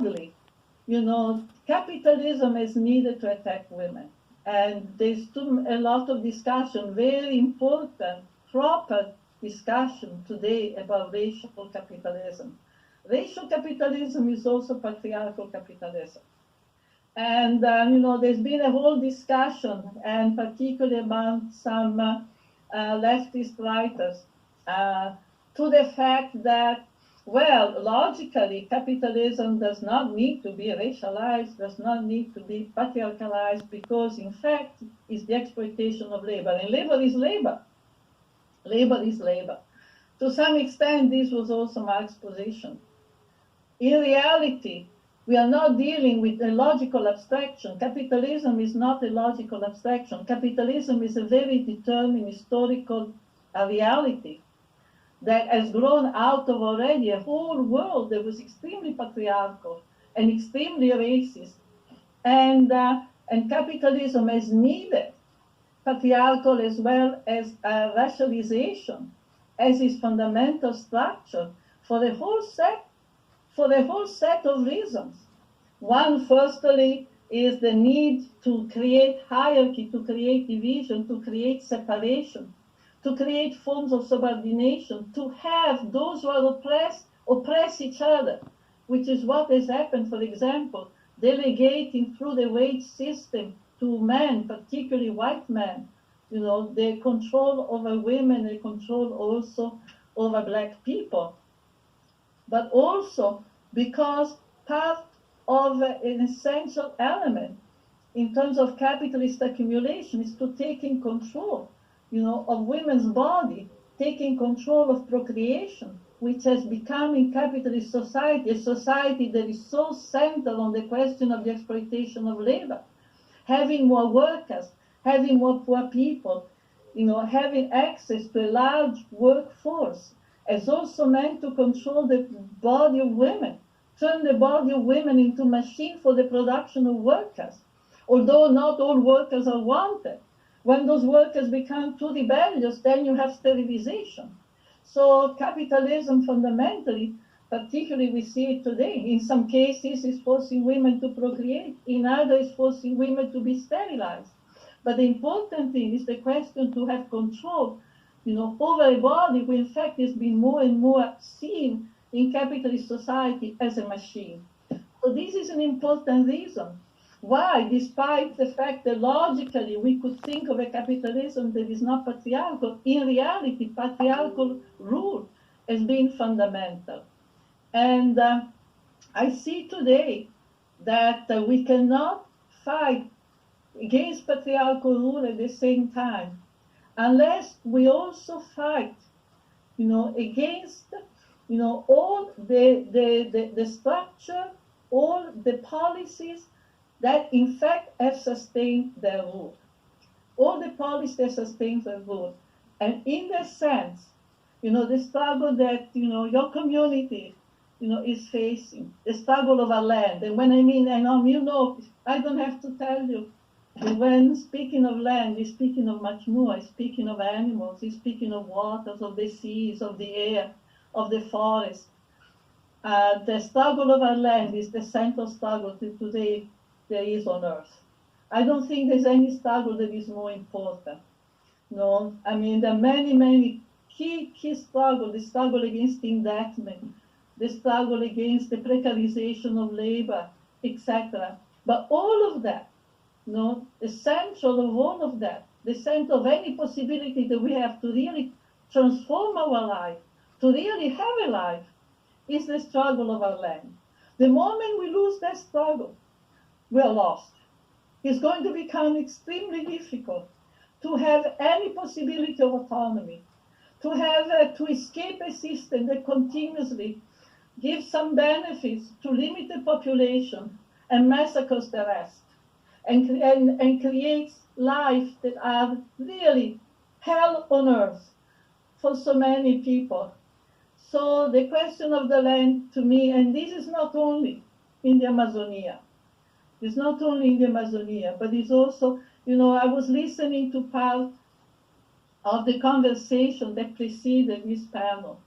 broadly, capitalism is needed to attack women. And there's a lot of discussion, very important, proper discussion today about racial capitalism. Racial capitalism is also patriarchal capitalism. And, there's been a whole discussion, and particularly among some leftist writers, to the fact that, well, logically, capitalism does not need to be racialized, does not need to be patriarchalized, because, in fact, it's the exploitation of labor. And labor is labor. Labor is labor. To some extent, this was also Marx's position. In reality, we are not dealing with a logical abstraction. Capitalism is not a logical abstraction. Capitalism is a very determined historical reality that has grown out of already a whole world that was extremely patriarchal and extremely racist. And capitalism has needed patriarchal as well as racialization as its fundamental structure for a whole set of reasons. One, firstly, is the need to create hierarchy, to create division, to create separation, to create forms of subordination, to have those who are oppress each other, which is what has happened, for example, delegating through the wage system to men, particularly white men, the control over women, the control also over black people. But also because part of an essential element in terms of capitalist accumulation is to taking control, of women's body, taking control of procreation, which has become in capitalist society a society that is so centered on the question of the exploitation of labor. Having more workers, having more poor people, having access to a large workforce has also meant to control the body of women, turn the body of women into a machine for the production of workers, although not all workers are wanted. When those workers become too rebellious, then you have sterilization. So capitalism fundamentally, particularly we see it today, in some cases is forcing women to procreate, in others is forcing women to be sterilized. But the important thing is the question to have control, over a body which in fact has been more and more seen in capitalist society as a machine. So this is an important reason why, despite the fact that logically we could think of a capitalism that is not patriarchal, in reality patriarchal rule has been fundamental. And I see today that we cannot fight against patriarchal rule at the same time unless we also fight, against, all the structure, all the policies that in fact have sustained their rule. All the policies that sustain their rule. And in that sense, the struggle that, your community, is facing, the struggle of our land. And when I mean, I don't have to tell you, when speaking of land, we're speaking of much more. We're speaking of animals, we're speaking of waters, of the seas, of the air, of the forest. The struggle of our land is the central struggle that today there is on earth. I don't think there's any struggle that is more important. No, I mean, there are many, many key struggles, the struggle against indebtedness, the struggle against the precarization of labor, etc. But all of that, the central of all of that, the center of any possibility that we have to really transform our life, to really have a life, is the struggle of our land. The moment we lose that struggle, we're lost. It's going to become extremely difficult to have any possibility of autonomy, to escape a system that continuously gives some benefits to limited population and massacres the rest, and creates lives that are really hell on earth for so many people. So the question of the land to me, and this is not only in the Amazonia, it's not only in the Amazonia, but it's also, I was listening to part of the conversation that preceded this panel.